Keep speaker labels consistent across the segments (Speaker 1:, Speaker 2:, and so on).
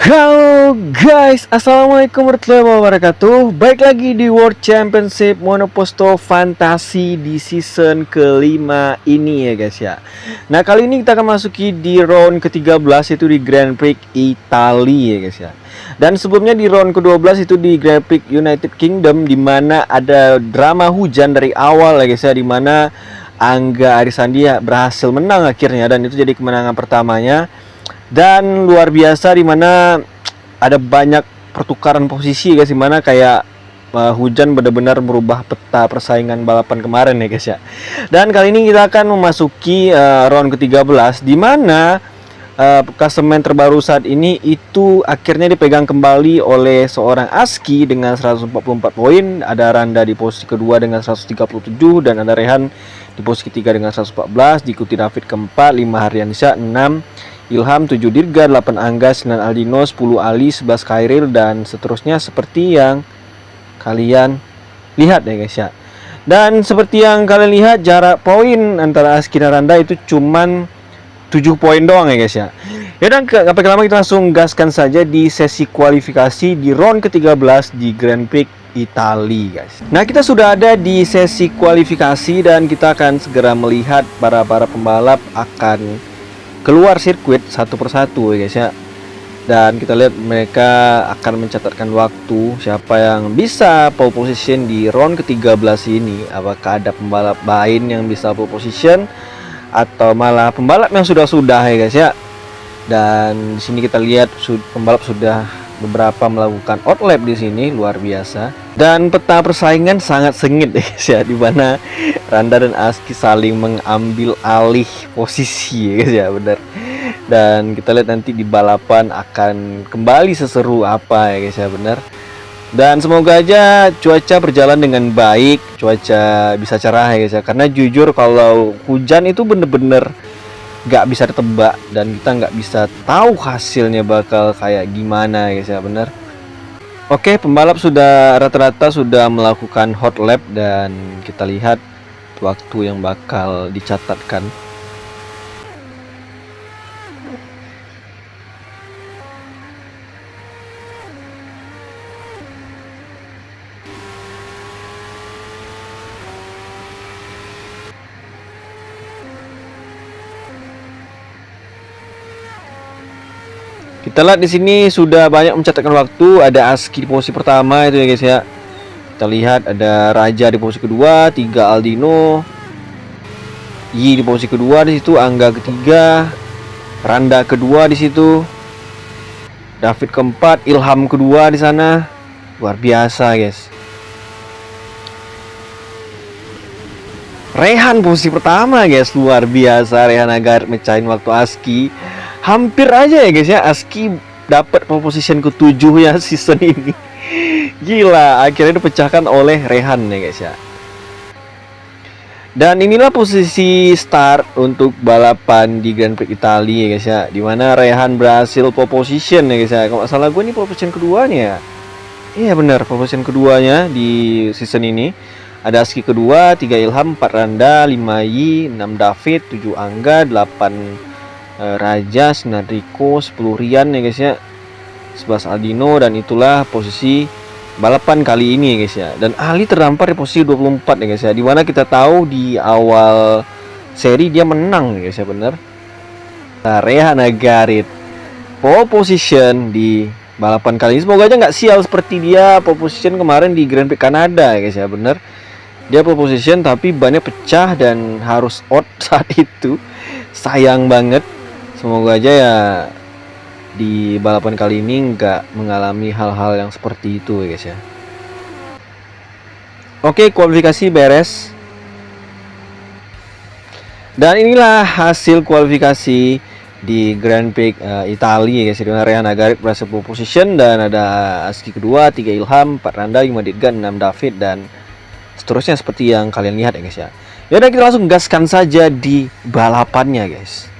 Speaker 1: Halo guys, assalamualaikum warahmatullahi wabarakatuh. Baik lagi di World Championship Monoposto Fantasi di season kelima ini ya guys ya. Nah kali ini kita akan masuki di round ke-13 itu di Grand Prix Italia ya guys ya. Dan sebelumnya di round ke-12 itu di Grand Prix United Kingdom, dimana ada drama hujan dari awal ya guys ya, dimana Angga Arisandia berhasil menang akhirnya, dan itu jadi kemenangan pertamanya. Dan luar biasa dimana ada banyak pertukaran posisi guys, dimana kayak hujan benar-benar merubah peta persaingan balapan kemarin ya guys ya. Dan kali ini kita akan memasuki round ke-13, dimana klasemen terbaru saat ini itu akhirnya dipegang kembali oleh seorang Aski dengan 144 poin. Ada Randa di posisi kedua dengan 137, dan ada Rehan di posisi ketiga dengan 114, diikuti David keempat, 5 Haryansyah, 6 Ilham, 7 Dirga, 8 Angga, 9 Aldino, 10 Ali, 11 Khairil, dan seterusnya seperti yang kalian lihat ya guys ya. Dan seperti yang kalian lihat, jarak poin antara Aski dan Randa itu cuman 7 poin doang ya guys ya. Ya dan gak pakai lama, kita langsung gaskan saja di sesi kualifikasi di round ke-13 di Grand Prix Italia guys. Nah kita sudah ada di sesi kualifikasi, dan kita akan segera melihat para pembalap akan keluar sirkuit satu persatu ya guys ya. Dan kita lihat mereka akan mencatatkan waktu siapa yang bisa pole position di round ke-13 ini. Apakah ada pembalap lain yang bisa pole position atau malah pembalap yang sudah ya guys ya. Dan di sini kita lihat pembalap sudah beberapa melakukan outlap di sini, luar biasa. Dan peta persaingan sangat sengit ya guys ya, di mana Randa dan Aski saling mengambil alih posisi ya guys ya, benar. Dan kita lihat nanti di balapan akan kembali seseru apa ya guys ya, benar. Dan semoga aja cuaca berjalan dengan baik, cuaca bisa cerah ya guys ya, karena jujur kalau hujan itu bener-bener gak bisa ditebak, dan kita nggak bisa tahu hasilnya bakal kayak gimana guys ya, bener. Oke, pembalap sudah rata-rata sudah melakukan hot lap, dan kita lihat waktu yang bakal dicatatkan. Kita lihat di sini sudah banyak mencatatkan waktu. Ada Aski di posisi pertama itu ya guys ya. Kita lihat ada Raja di posisi kedua, 3 Aldino, Yi di posisi kedua, di situ Angga ketiga, Randa kedua di situ, David keempat, Ilham kedua di sana. Luar biasa guys. Rehan posisi pertama guys, luar biasa. Rehan agar mecahin waktu Aski. Hampir aja ya guys ya, Aski dapat pole position ke-7 ya season ini. Gila, akhirnya dipecahkan oleh Rehan ya guys ya. Dan inilah posisi start untuk balapan di Grand Prix Italia ya guys ya, dimana Rehan berhasil pole position ya guys ya. Kalau nggak salah gue ini pole position keduanya. Iya benar, pole position keduanya di season ini. Ada Aski kedua, 3 Ilham, 4 Randa, 5 Yi, 6 David, 7 Angga, 8 Raja, 9 Riko, 10 Rian ya guys ya, 11 Aldino, dan itulah posisi balapan kali ini ya guys ya. Dan Ali terdampar di posisi 24 ya guys ya, dimana kita tahu di awal seri dia menang ya guys ya, bener. Nah, Rehan Agarit pole position di balapan kali ini. Semoga aja nggak sial seperti dia pole position kemarin di Grand Prix Kanada ya guys ya, bener. Dia pole position tapi bannya pecah dan harus out saat itu, sayang banget. Semoga aja ya di balapan kali ini nggak mengalami hal-hal yang seperti itu ya guys ya. Oke, kualifikasi beres. Dan inilah hasil kualifikasi di Grand Prix Italia ya guys. Dengan Rehan Agarit berhasil pole position, dan ada Aski kedua, 3 Ilham, 4 Randa, 5 Dirga, 6 David, dan seterusnya seperti yang kalian lihat ya guys ya. Yaudah, kita langsung gaskan saja di balapannya guys.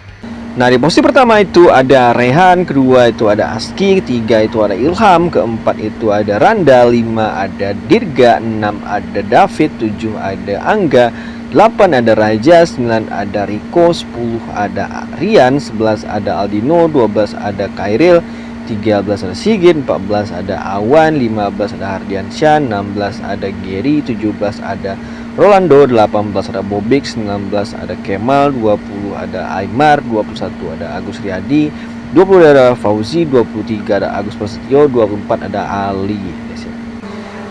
Speaker 1: Nah di posisi pertama itu ada Rehan, kedua itu ada Aski, ketiga itu ada Ilham, keempat itu ada Randa, 5 ada Dirga, 6 ada David, 7 ada Angga, 8 ada Raja, 9 ada Riko, 10 ada Rian, 11 ada Aldino, 12 ada Khairil, 13 ada Sigit, 14 ada Awan, 15 ada Hardiansyah, 16 ada Gary, 17 ada Rolando, 18 ada Bobik, 19 ada Kemal, 20 ada Aymar, 21 ada Agus Riyadi, 20 ada Fauzi, 23 ada Agus Prasetyo, 24 ada Ali, guys ya.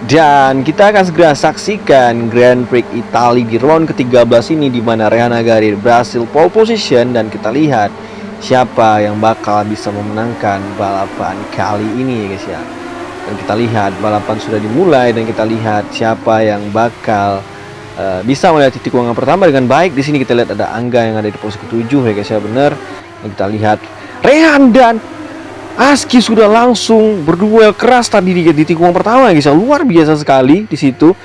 Speaker 1: Dan kita akan segera saksikan Grand Prix Italia di round ke-13 ini, di mana Rehan Nagari berhasil pole position, dan kita lihat siapa yang bakal bisa memenangkan balapan kali ini ya guys ya. Dan kita lihat balapan sudah dimulai, dan kita lihat siapa yang bakal bisa melihat tikungan pertama dengan baik. Di sini kita lihat ada Angga yang ada di posisi ke-7 ya guys ya, bener. Dan kita lihat Rehan dan Aski sudah langsung berduel keras tadi di tikungan pertama ya guys ya. Luar biasa sekali di situ.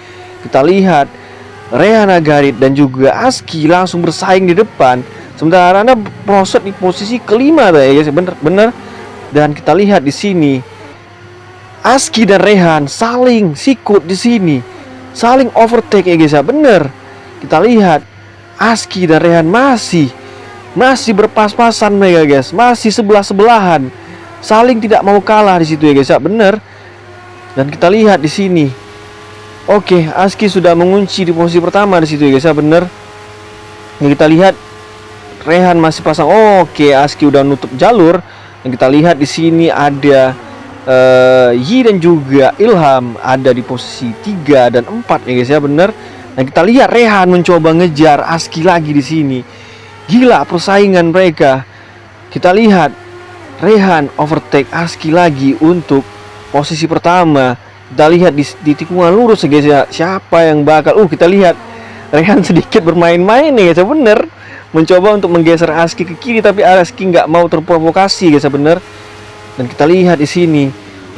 Speaker 1: Kita lihat Rehan Nagari dan juga Aski langsung bersaing di depan. Sementara Anda proses di posisi kelima ya guys, bener. Dan kita lihat di sini Aski dan Rehan saling sikut di sini, saling overtake ya guys ya, bener. Kita lihat Aski dan Rehan masih berpas-pasan mereka guys, masih sebelah-sebelahan, saling tidak mau kalah di situ ya guys ya, bener. Dan kita lihat di sini, oke, Aski sudah mengunci di posisi pertama di situ ya guys ya, bener. Dan kita lihat Rehan masih pasang. Oke, Aski udah nutup jalur. Dan kita lihat di sini ada Yi dan juga Ilham ada di posisi 3 dan 4 ya guys ya, bener. Dan kita lihat Rehan mencoba ngejar Aski lagi di sini. Gila persaingan mereka. Kita lihat Rehan overtake Aski lagi untuk posisi pertama. Kita lihat di tikungan lurus ya guys ya, siapa yang bakal kita lihat Rehan sedikit bermain-main ya guys ya, bener. Mencoba untuk menggeser Aski ke kiri, tapi Aski nggak mau terprovokasi guys ya, bener. Dan kita lihat di sini,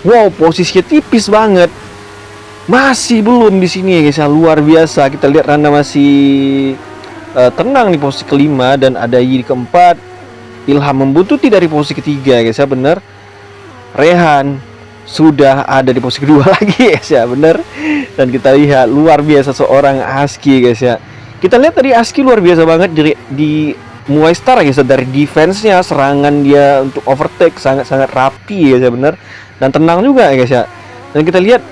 Speaker 1: wow, posisinya tipis banget, masih belum di sini ya guys ya, luar biasa. Kita lihat Randa masih tenang di posisi kelima, dan ada Yi di keempat. Ilham membuntuti dari posisi ketiga guys ya, bener. Rehan sudah ada di posisi kedua lagi guys ya, bener. Dan kita lihat luar biasa seorang Aski guys ya. Kita lihat tadi Aski luar biasa banget di Muay Star guys, dari defense-nya, serangan dia untuk overtake sangat-sangat rapi guys ya, bener. Dan tenang juga ya guys ya. Dan kita lihat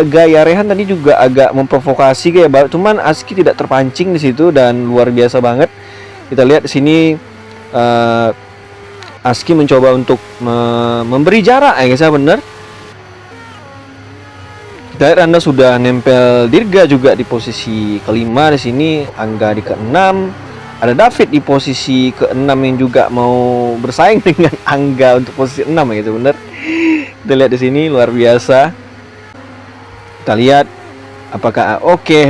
Speaker 1: gaya Rehan tadi juga agak memprovokasi kayak, cuman Aski tidak terpancing di situ, dan luar biasa banget. Kita lihat di sini Aski mencoba untuk memberi jarak ya guys ya, bener. Kita lihat Anda sudah nempel Dirga juga di posisi kelima di sini, Angga di keenam, ada David di posisi keenam yang juga mau bersaing dengan Angga untuk posisi 6 ya, bener. Kita lihat di sini luar biasa. Kita lihat apakah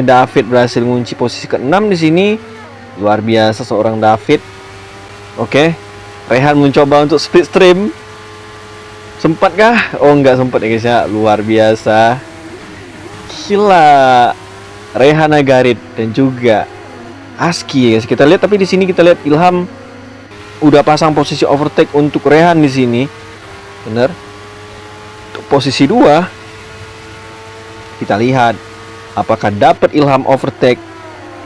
Speaker 1: David berhasil mengunci posisi keenam di sini. Luar biasa seorang David. Rehan mencoba untuk split stream. Sempatkah? Enggak sempat ya guys ya. Luar biasa. Gila, Rehan Nagari dan juga Aski guys. Kita lihat, tapi di sini kita lihat Ilham udah pasang posisi overtake untuk Rehan di sini. Bener. Untuk posisi 2 kita lihat apakah dapat Ilham overtake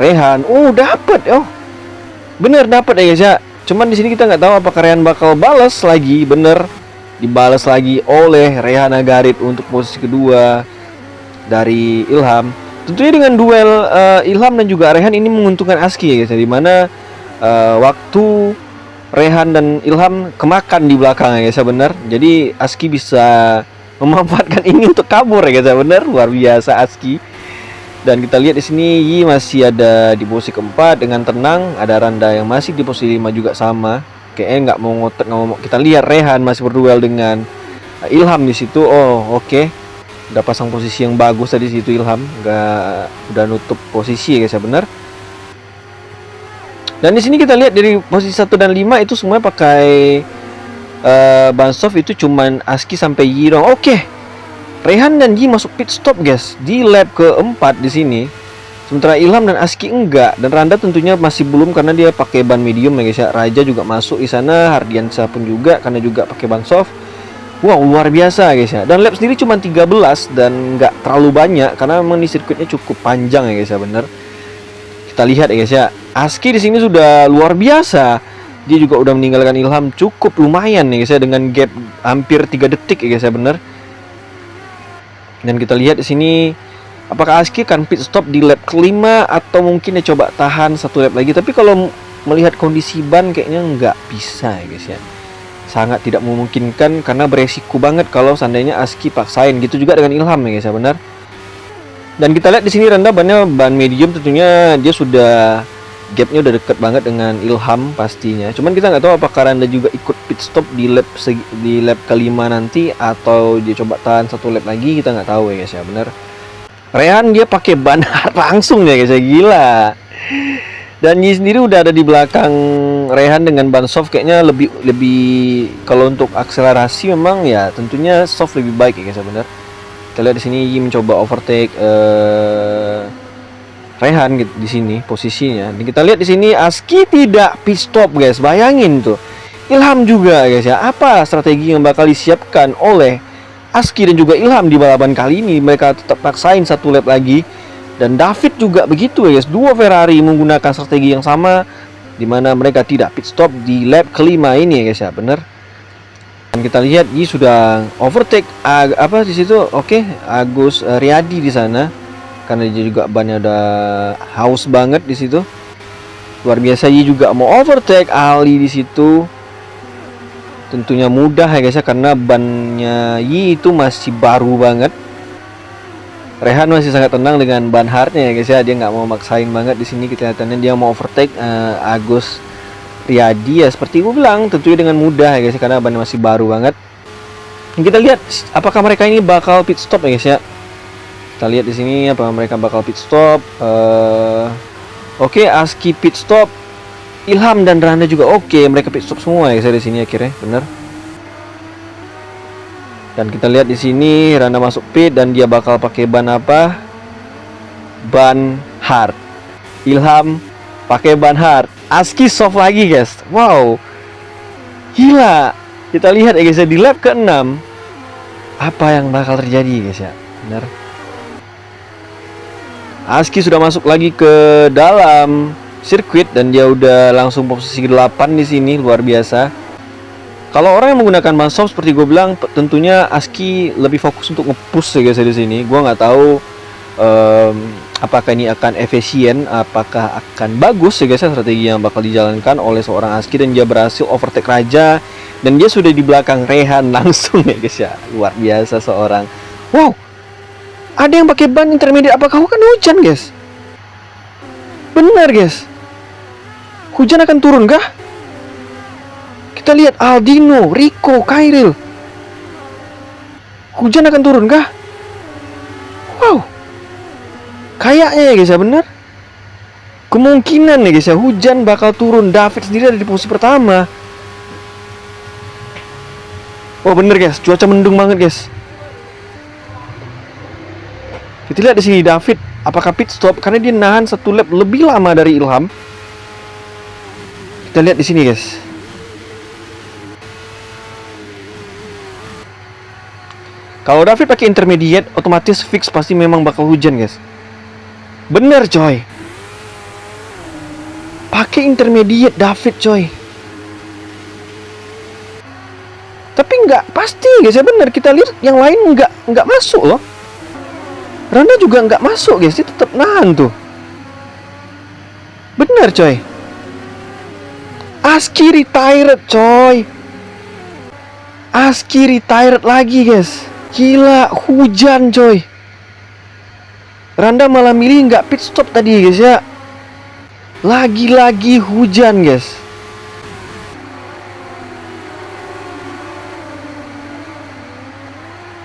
Speaker 1: Rehan. Dapat. Bener dapat ya guys ya. Cuman di sini kita nggak tahu apakah Rehan bakal balas lagi. Bener, dibalas lagi oleh Rehan Nagari untuk posisi kedua dari Ilham. Tentunya dengan duel Ilham dan juga Rehan ini menguntungkan Aski ya guys, dimana waktu Rehan dan Ilham kemakan di belakang ya guys, bener. Jadi Aski bisa memanfaatkan ini untuk kabur ya guys, bener. Luar biasa Aski. Dan kita lihat di sini Yi masih ada di posisi keempat dengan tenang. Ada Randa yang masih di posisi 5 juga sama. Kayaknya nggak mau ngotot, nggak mau. Kita lihat Rehan masih berduel dengan Ilham di situ. Udah pasang posisi yang bagus tadi situ Ilham, udah nutup posisi ya guys ya, benar. Dan di sini kita lihat dari posisi 1 dan 5 itu semuanya pakai Bansov, itu cuman Aski sampai Yi dong. Rehan dan Yi masuk pit stop guys di lap keempat di sini. Sementara Ilham dan Aski enggak, dan Randa tentunya masih belum karena dia pakai ban medium ya guys ya. Raja juga masuk di sana, Hardiansyah pun juga karena juga pakai Bansov. Wow, luar biasa guys ya. Dan lap sendiri cuma 13 dan nggak terlalu banyak karena memang di sirkuitnya cukup panjang ya guys ya, bener. Kita lihat ya guys ya. Aski di sini sudah luar biasa. Dia juga udah meninggalkan Ilham cukup lumayan nih guys ya, dengan gap hampir 3 detik ya guys ya, bener. Dan kita lihat di sini apakah Aski akan pit stop di lap kelima atau mungkin dia coba tahan satu lap lagi. Tapi kalau melihat kondisi ban kayaknya nggak bisa ya guys ya. Sangat tidak memungkinkan karena beresiko banget kalau seandainya Aski paksain. Gitu juga dengan Ilham ya guys ya, benar. Dan kita lihat di sini Randa bannya ban medium, tentunya dia sudah gapnya udah deket banget dengan Ilham pastinya. Cuman kita nggak tahu apakah Randa juga ikut pit stop di lap kelima nanti atau dia coba tahan satu lap lagi, kita nggak tahu ya guys ya, bener. Rehan dia pakai ban hard langsung ya guys ya, gila. Dan Yi sendiri udah ada di belakang Rehan dengan ban soft, kayaknya lebih kalau untuk akselerasi memang ya tentunya soft lebih baik ya guys ya, bener. Kita lihat di sini Yi mencoba overtake Rehan gitu di sini posisinya. Dan kita lihat di sini Aski tidak pit stop guys. Bayangin tuh. Ilham juga guys ya. Apa strategi yang bakal disiapkan oleh Aski dan juga Ilham di balapan kali ini? Mereka tetap paksain satu lap lagi. Dan David juga begitu ya guys. Dua Ferrari menggunakan strategi yang sama, di mana mereka tidak pit stop di lap kelima ini ya guys ya, bener. Dan kita lihat Yi sudah overtake apa di situ? Oke, Agus Riyadi di sana. Karena dia juga bannya udah haus banget di situ. Luar biasa, Yi juga mau overtake Ali di situ. Tentunya mudah ya guys ya, karena bannya Yi itu masih baru banget. Rehan masih sangat tenang dengan ban hardnya ya guys ya, dia nggak mau maksain banget di sini. Kelihatannya dia mau overtake Agus Riyadi ya, seperti gue bilang, tentunya dengan mudah ya guys ya, karena bannya masih baru banget. Dan kita lihat apakah mereka ini bakal pit stop ya guys ya. Kita lihat di sini apa mereka bakal pit stop. Oke, Aski pit stop, Ilham dan Randa juga oke, mereka pit stop semua ya guys di sini akhirnya, bener. Dan kita lihat di sini Randa masuk pit dan dia bakal pakai ban apa? Ban hard. Ilham pakai ban hard. Aski soft lagi guys. Wow, gila. Kita lihat ya guys ya, di lap ke-6 apa yang bakal terjadi guys ya, bener. Aski sudah masuk lagi ke dalam sirkuit dan dia udah langsung posisi 8 di sini, luar biasa. Kalau orang yang menggunakan ban soft seperti gue bilang, tentunya Aski lebih fokus untuk nge-push ya guys di sini. Gue nggak tahu apakah ini akan efisien, apakah akan bagus ya guys strategi yang bakal dijalankan oleh seorang Aski, dan dia berhasil overtake Raja dan dia sudah di belakang Rehan langsung ya guys ya. Luar biasa seorang. Wow. Ada yang pakai ban intermediate, apakah akan hujan guys? Benar guys, hujan akan turun kah? Kita lihat Aldino, Rico, Khairil. Hujan akan turun kah? Wow, kayaknya ya guys ya, bener. Kemungkinan ya guys ya, hujan bakal turun. David sendiri ada di posisi pertama. Oh bener guys, cuaca mendung banget guys. Kita lihat di sini David apakah pit stop karena dia nahan satu lap lebih lama dari Ilham. Kita lihat di sini guys. Kalau David pakai intermediate, otomatis fix pasti memang bakal hujan guys. Bener coy. Pakai intermediate David coy. Tapi nggak pasti guys ya, bener. Kita lihat yang lain nggak masuk loh. Randa juga nggak masuk guys, dia tetap nahan tuh. Bener coy. Aski retired coy. Aski retired lagi guys. Gila, hujan coy. Randa malah milih nggak pit stop tadi guys ya. Lagi-lagi hujan guys.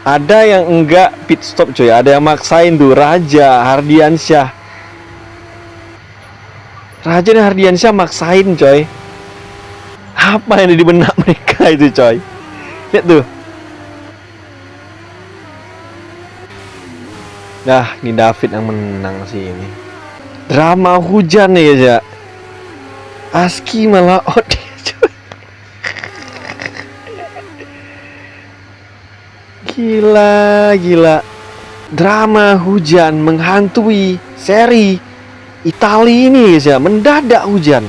Speaker 1: Ada yang enggak pit stop coy, ada yang maksain tuh. Raja, Hardiansyah. Raja dan Hardiansyah maksain coy. Apa yang ada di benak mereka itu coy? Lihat tuh. Nah, ini David yang menang sih ini. Drama hujan nih guys ya. Aski malah out coy. Gila. Drama hujan menghantui seri Italia ini guys ya. Mendadak hujan.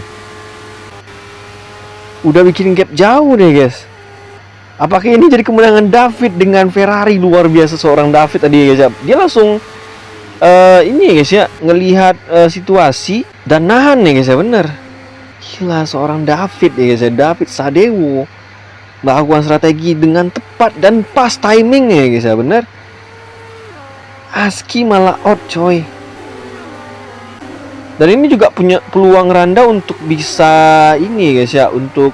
Speaker 1: Udah bikin gap jauh deh guys. Apakah ini jadi kemenangan David dengan Ferrari? Luar biasa seorang David tadi ya guys ya. Dia langsung ini ya guys ya, ngelihat situasi dan nahan ya guys ya, bener. Gila seorang David ya guys ya, David Sadewo melakukan strategi dengan tepat dan pas timingnya ya guys ya, bener. Aski malah out coy. Dan ini juga punya peluang Randa untuk bisa ini ya guys ya, untuk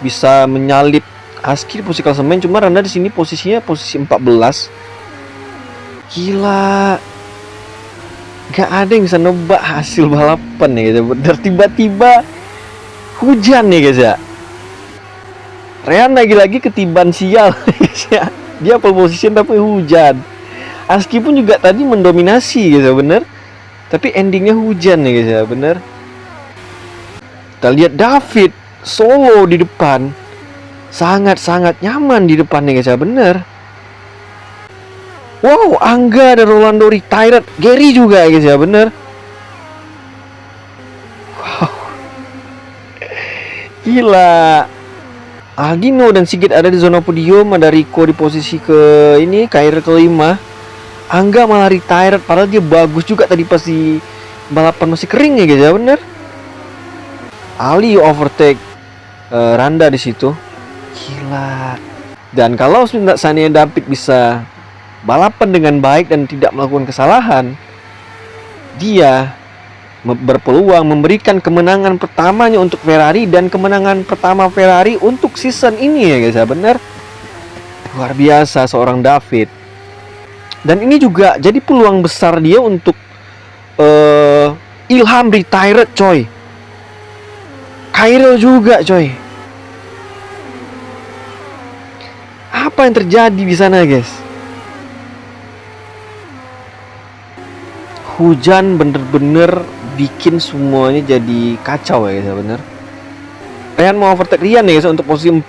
Speaker 1: bisa menyalip Aski di posisi klasemen. Cuma Randa di sini posisinya posisi 14. Gila. Gak ada yang bisa nebak hasil balapan ya guys ya. Bener, tiba-tiba hujan ya guys ya. Rehan lagi-lagi ketiban sial guys ya. Dia pole position tapi hujan. Aski pun juga tadi mendominasi guys ya, bener. Tapi endingnya hujan ya guys ya, bener. Kita lihat David solo di depan. Sangat-sangat nyaman di depannya guys ya, bener. Wow, Angga dan Rolando retired. Gary juga guys ya, bener. Wow. Gila. Aldino dan Sigit ada di zona podium. Ada Rico di posisi ke ini, KR kelima. Angga malah retired, padahal dia bagus juga tadi pas di balapan masih kering ya guys ya, bener. Ali overtake Randa di situ. Gila. Dan kalau seandainya David bisa balapan dengan baik dan tidak melakukan kesalahan, dia berpeluang memberikan kemenangan pertamanya untuk Ferrari dan kemenangan pertama Ferrari untuk season ini ya guys ya, bener. Luar biasa seorang David. Dan ini juga jadi peluang besar dia untuk Ilham retired coy. Khairil juga coy. Apa yang terjadi di sana guys? Hujan bener-bener bikin semuanya jadi kacau ya guys ya, bener. Rehan mau overtake Rian ya guys untuk posisi 4.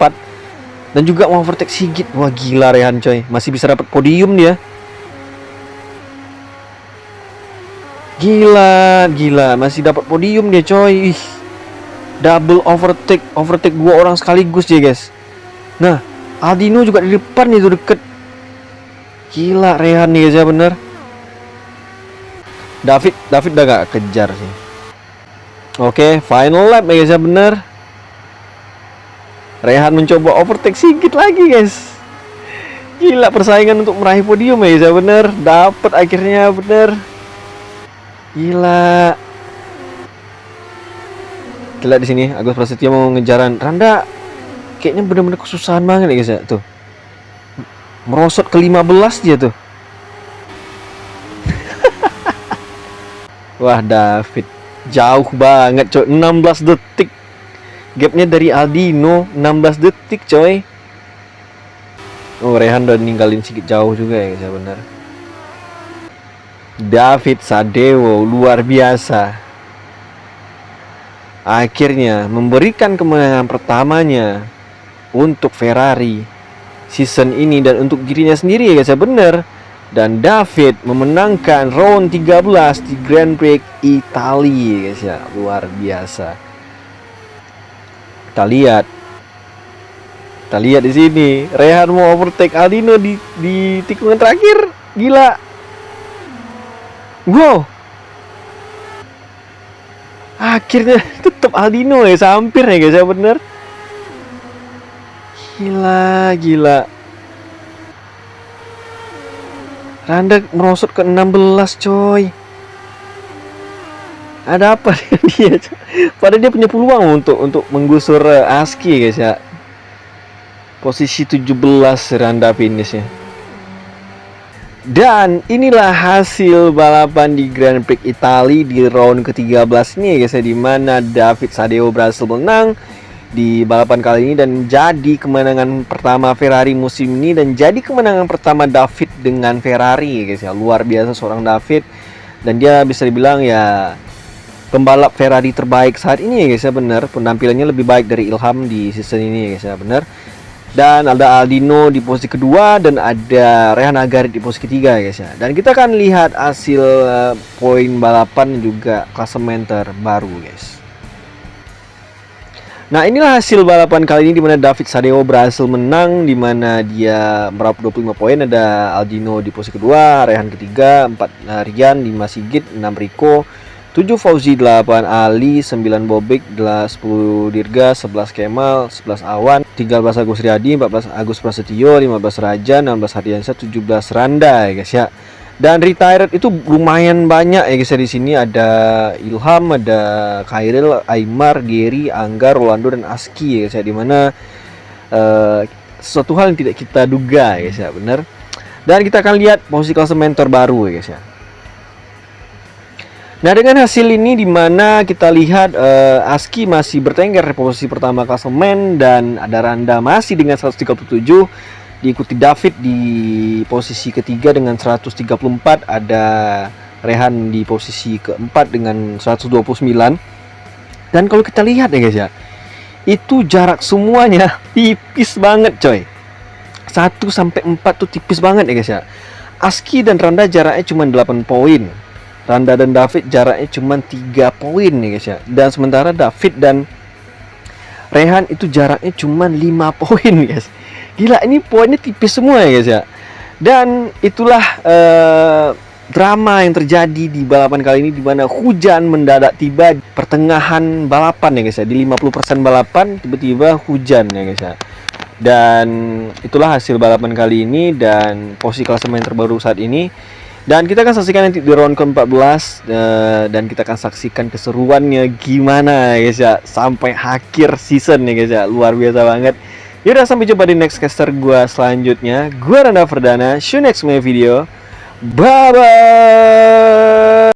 Speaker 1: Dan juga mau overtake Sigit. Wah gila Rehan coy, masih bisa dapat podium dia. Gila, masih dapat podium dia coy. Ih, double overtake 2 orang sekaligus ya guys. Nah, Aldino juga di depan itu deket. Gila Rehan nih guys ya, bener. David udah gak kejar sih. Oke, final lap ya guys ya, bener. Rehan mencoba overtake Sigit lagi guys. Gila persaingan untuk meraih podium ya guys ya, bener. Dapat akhirnya, bener. Gila. Kita lihat di sini Agus Prasetyo mau ngejaran Randa. Kayaknya bener-bener kesusahan banget ya guys ya, tuh. Merosot ke 15 dia tuh. Wah David jauh banget coy, 16 detik. Gapnya dari Aldino 16 detik coy. Oh Rehan udah ninggalin sedikit jauh juga ya guys ya, bener. David Sadewo luar biasa. Akhirnya memberikan kemenangan pertamanya untuk Ferrari season ini dan untuk dirinya sendiri ya guys ya, bener. Dan David memenangkan round 13 di Grand Prix Italia guys ya, luar biasa. Kita lihat di sini Rehan mau overtake Aldino di tikungan terakhir. Gila. Wow. Akhirnya tetap Aldino ya, hampir ya guys ya, bener. Gila. Randa merosot ke 16 coy. Ada apa dia? Padahal dia punya peluang untuk menggusur Aski guys ya. Posisi 17 Randa finishnya. Dan inilah hasil balapan di Grand Prix Italia di round ke-13 ini guys ya, dimana David Sadewo berhasil menang di balapan kali ini dan jadi kemenangan pertama Ferrari musim ini dan jadi kemenangan pertama David dengan Ferrari guys ya. Luar biasa seorang David, dan dia bisa dibilang ya pembalap Ferrari terbaik saat ini ya guys ya, bener. Penampilannya lebih baik dari Ilham di season ini ya guys ya, bener. Dan ada Aldino di posisi kedua dan ada Rehan Agarit di posisi ketiga guys ya. Dan kita akan lihat hasil poin balapan juga klasemen terbaru guys. Nah, inilah hasil balapan kali ini di mana David Sadeo berhasil menang, di mana dia meraup 25 poin. Ada Aldino di posisi kedua, Rehan ketiga, 4 Rian, 5 Sigit, 6 Riko, 7 Fauzi, 8 Ali, 9 Bobik, 10 Dirga, 11 Kemal, 11 Awan, 13 Agus Riyadi, 14 Agus Prasetyo, 15 Raja, 16 Hardiansyah, 17 Randa ya guys ya. Dan retired itu lumayan banyak ya guys ya. Di sini ada Ilham, ada Khairil, Aymar, Gary, Angga, Rolando dan Aski ya guys ya. Dimana sesuatu hal yang tidak kita duga ya guys ya, benar. Dan kita akan lihat posisi klasemen terbaru ya guys ya. Nah, dengan hasil ini dimana kita lihat Aski masih bertengger di posisi pertama klasemen, dan ada Randa masih dengan 137, diikuti David di posisi ketiga dengan 134, ada Rehan di posisi keempat dengan 129. Dan kalau kita lihat ya guys ya, itu jarak semuanya tipis banget coy. 1 sampai 4 tuh tipis banget ya guys ya. Aski dan Randa jaraknya cuma 8 poin. Randa dan David jaraknya cuma 3 poin ya guys ya. Dan sementara David dan Rehan itu jaraknya cuma 5 poin guys. Gila, ini poinnya tipis semua ya guys ya. Dan itulah drama yang terjadi di balapan kali ini, di mana hujan mendadak tiba pertengahan balapan ya guys ya. Di 50% balapan tiba-tiba hujan ya guys ya. Dan itulah hasil balapan kali ini dan posisi klasemen terbaru saat ini. Dan kita akan saksikan nanti di round ke-14 dan kita akan saksikan keseruannya gimana ya guys ya sampai akhir season ya guys ya. Luar biasa banget. Yaudah, sampai jumpa di next caster gua selanjutnya. Gua Randa Ferdana. See you next my video. Bye bye.